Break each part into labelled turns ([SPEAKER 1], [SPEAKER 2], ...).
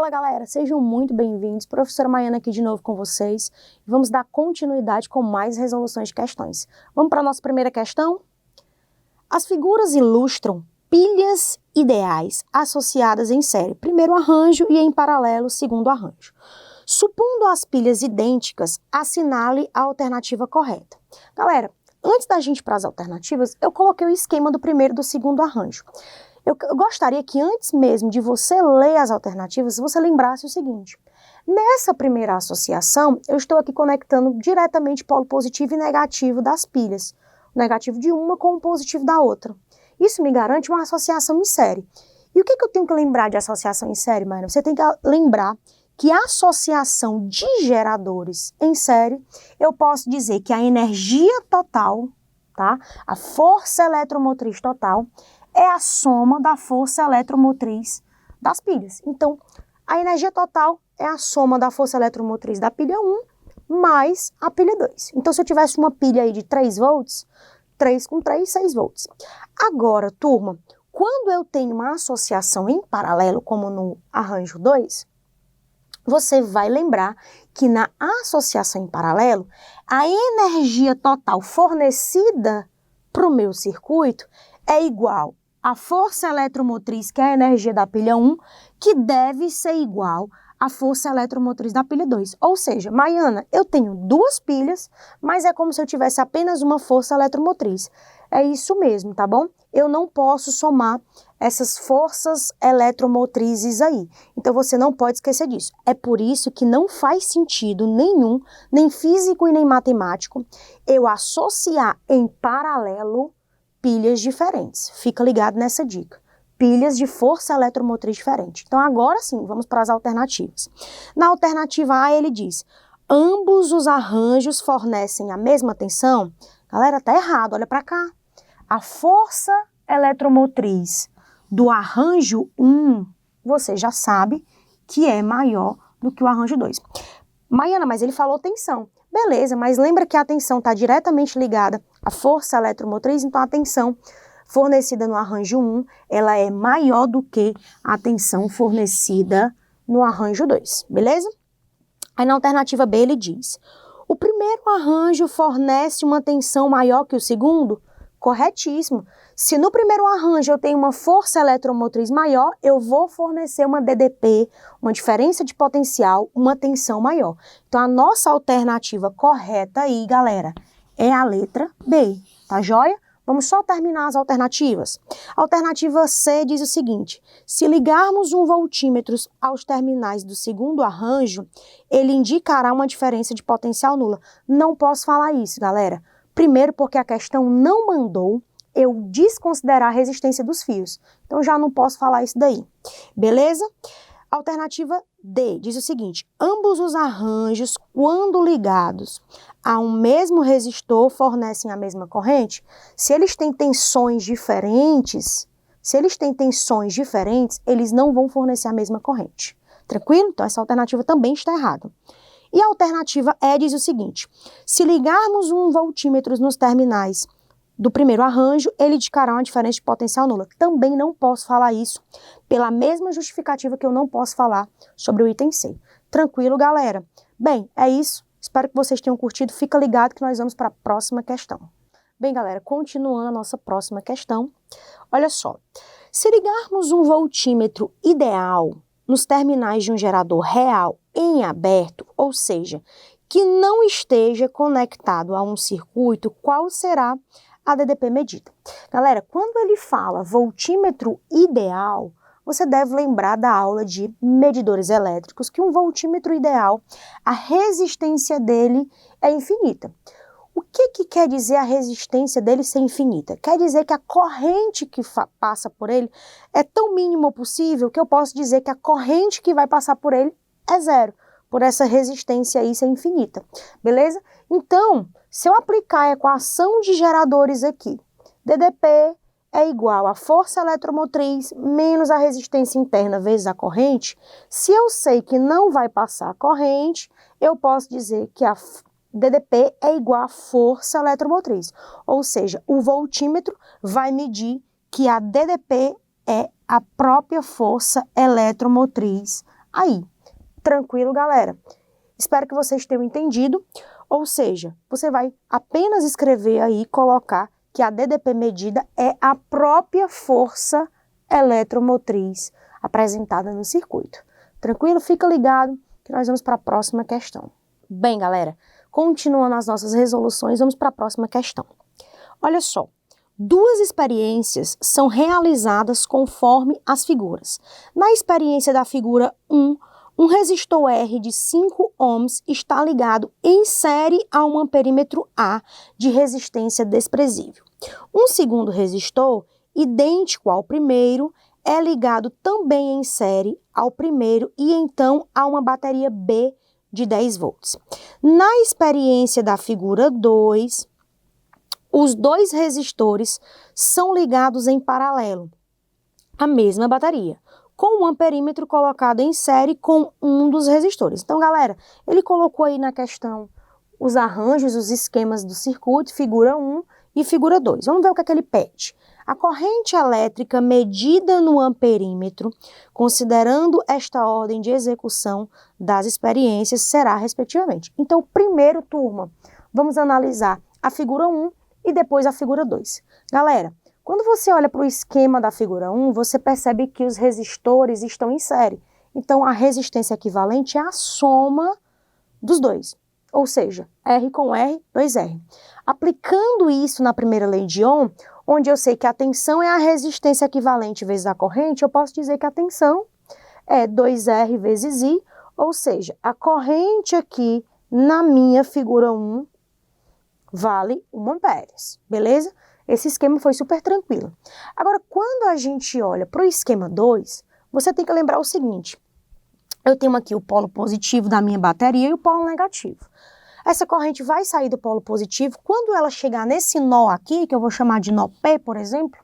[SPEAKER 1] Fala galera, sejam muito bem-vindos. Professora Maiana aqui de novo com vocês. Vamos dar continuidade com mais resoluções de questões. Vamos para a nossa primeira questão? As figuras ilustram pilhas ideais associadas em série. Primeiro arranjo e em paralelo, segundo arranjo. Supondo as pilhas idênticas, assinale a alternativa correta. Galera, antes da gente ir para as alternativas, eu coloquei o esquema do primeiro e do segundo arranjo. Eu gostaria que antes mesmo de você ler as alternativas, você lembrasse o seguinte. Nessa primeira associação, eu estou aqui conectando diretamente polo positivo e negativo das pilhas. O negativo de uma com o positivo da outra. Isso me garante uma associação em série. E o que eu tenho que lembrar de associação em série, Mayra? Você tem que lembrar que a associação de geradores em série, eu posso dizer que a energia total, tá? A força eletromotriz total, é a soma da força eletromotriz das pilhas. Então, a energia total é a soma da força eletromotriz da pilha 1 mais a pilha 2. Então, se eu tivesse uma pilha aí de 3 volts, 3 com 3, 6 volts. Agora, turma, quando eu tenho uma associação em paralelo, como no arranjo 2, você vai lembrar que na associação em paralelo, a energia total fornecida para o meu circuito é igual a força eletromotriz, que é a energia da pilha 1, que deve ser igual à força eletromotriz da pilha 2. Ou seja, Maiana, eu tenho duas pilhas, mas é como se eu tivesse apenas uma força eletromotriz. É isso mesmo, tá bom? Eu não posso somar essas forças eletromotrizes aí. Então, você não pode esquecer disso. É por isso que não faz sentido nenhum, nem físico e nem matemático, eu associar em paralelo pilhas diferentes. Fica ligado nessa dica. Pilhas de força eletromotriz diferente. Então, agora sim, vamos para as alternativas. Na alternativa A, ele diz, ambos os arranjos fornecem a mesma tensão? Galera, tá errado, olha para cá. A força eletromotriz do arranjo 1, você já sabe que é maior do que o arranjo 2. Maiana, mas ele falou tensão. Beleza, mas lembra que a tensão está diretamente ligada à força eletromotriz, então a tensão fornecida no arranjo 1, ela é maior do que a tensão fornecida no arranjo 2, beleza? Aí na alternativa B ele diz, o primeiro arranjo fornece uma tensão maior que o segundo? Corretíssimo. Se no primeiro arranjo eu tenho uma força eletromotriz maior, eu vou fornecer uma DDP, uma diferença de potencial, uma tensão maior. Então, a nossa alternativa correta aí, galera, é a letra B, tá joia? Vamos só terminar as alternativas. A alternativa C diz o seguinte, se ligarmos um voltímetro aos terminais do segundo arranjo, ele indicará uma diferença de potencial nula. Não posso falar isso, galera. Primeiro, porque a questão não mandou eu desconsiderar a resistência dos fios. Então, já não posso falar isso daí. Beleza? Alternativa D diz o seguinte, ambos os arranjos, quando ligados a um mesmo resistor, fornecem a mesma corrente? Se eles têm tensões diferentes, eles não vão fornecer a mesma corrente. Tranquilo? Então, essa alternativa também está errada. E a alternativa E diz o seguinte, se ligarmos um voltímetro nos terminais do primeiro arranjo, ele indicará uma diferença de potencial nula. Também não posso falar isso, pela mesma justificativa que eu não posso falar sobre o item C. Tranquilo, galera? Bem, é isso. Espero que vocês tenham curtido. Fica ligado que nós vamos para a próxima questão. Bem, galera, continuando a nossa próxima questão. Olha só, se ligarmos um voltímetro ideal nos terminais de um gerador real em aberto, ou seja, que não esteja conectado a um circuito, qual será a DDP medida? Galera, quando ele fala voltímetro ideal, você deve lembrar da aula de medidores elétricos, que um voltímetro ideal, a resistência dele é infinita. O que quer dizer a resistência dele ser infinita? Quer dizer que a corrente que passa por ele é tão mínima possível que eu posso dizer que a corrente que vai passar por ele é zero, por essa resistência aí ser infinita, beleza? Então, se eu aplicar a equação de geradores aqui, DDP é igual a força eletromotriz menos a resistência interna vezes a corrente, se eu sei que não vai passar a corrente, eu posso dizer que a DDP é igual a força eletromotriz, ou seja, o voltímetro vai medir que a DDP é a própria força eletromotriz aí. Tranquilo, galera? Espero que vocês tenham entendido. Ou seja, você vai apenas escrever aí, colocar que a DDP medida é a própria força eletromotriz apresentada no circuito. Tranquilo? Fica ligado que nós vamos para a próxima questão. Bem, galera, continuando as nossas resoluções, vamos para a próxima questão. Olha só, duas experiências são realizadas conforme as figuras. Na experiência da figura 1, um resistor R de 5 ohms está ligado em série a um amperímetro A de resistência desprezível. Um segundo resistor, idêntico ao primeiro, é ligado também em série ao primeiro e então a uma bateria B de 10 volts. Na experiência da figura 2, os dois resistores são ligados em paralelo à mesma bateria, com um amperímetro colocado em série com um dos resistores. Então, galera, ele colocou aí na questão os arranjos, os esquemas do circuito, figura 1 e figura 2. Vamos ver o que é que ele pede. A corrente elétrica medida no amperímetro, considerando esta ordem de execução das experiências, será respectivamente. Então, primeiro, turma, vamos analisar a figura 1 e depois a figura 2. Galera, quando você olha para o esquema da figura 1, você percebe que os resistores estão em série. Então, a resistência equivalente é a soma dos dois. Ou seja, R com R, 2R. Aplicando isso na primeira lei de Ohm, onde eu sei que a tensão é a resistência equivalente vezes a corrente, eu posso dizer que a tensão é 2R vezes I, ou seja, a corrente aqui na minha figura 1 vale 1 amperes, beleza? Esse esquema foi super tranquilo. Agora, quando a gente olha para o esquema 2, você tem que lembrar o seguinte: eu tenho aqui o polo positivo da minha bateria e o polo negativo. Essa corrente vai sair do polo positivo. Quando ela chegar nesse nó aqui, que eu vou chamar de nó P, por exemplo,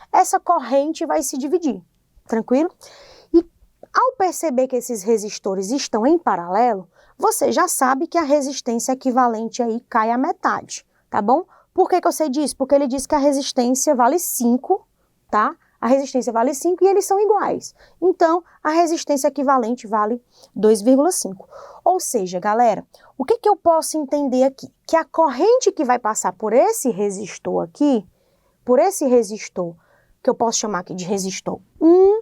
[SPEAKER 1] essa corrente vai se dividir, tranquilo? E ao perceber que esses resistores estão em paralelo, você já sabe que a resistência equivalente aí cai à metade, tá bom? Por que eu sei disso? Porque ele diz que a resistência vale 5, tá? A resistência vale 5 e eles são iguais. Então, a resistência equivalente vale 2,5. Ou seja, galera, o que eu posso entender aqui? Que a corrente que vai passar por esse resistor aqui, por esse resistor, que eu posso chamar aqui de resistor 1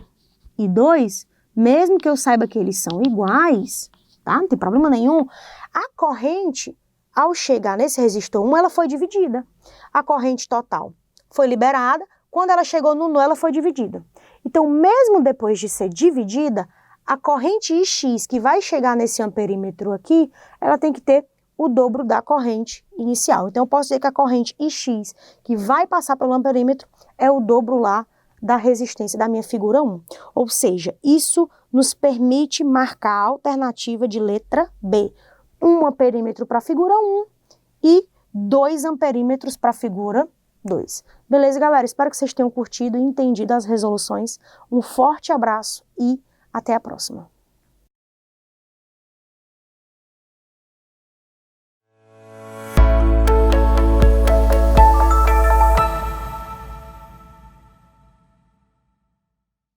[SPEAKER 1] e 2, mesmo que eu saiba que eles são iguais, tá? Não tem problema nenhum, a corrente, ao chegar nesse resistor 1, ela foi dividida. A corrente total foi liberada. Quando ela chegou no nó, ela foi dividida. Então, mesmo depois de ser dividida, a corrente IX que vai chegar nesse amperímetro aqui, ela tem que ter o dobro da corrente inicial. Então, eu posso dizer que a corrente IX que vai passar pelo amperímetro é o dobro lá da resistência da minha figura 1. Ou seja, isso nos permite marcar a alternativa de letra B. 1 amperímetro para a figura 1 e 2 amperímetros para a figura 2. Beleza, galera? Espero que vocês tenham curtido e entendido as resoluções. Um forte abraço e até a próxima.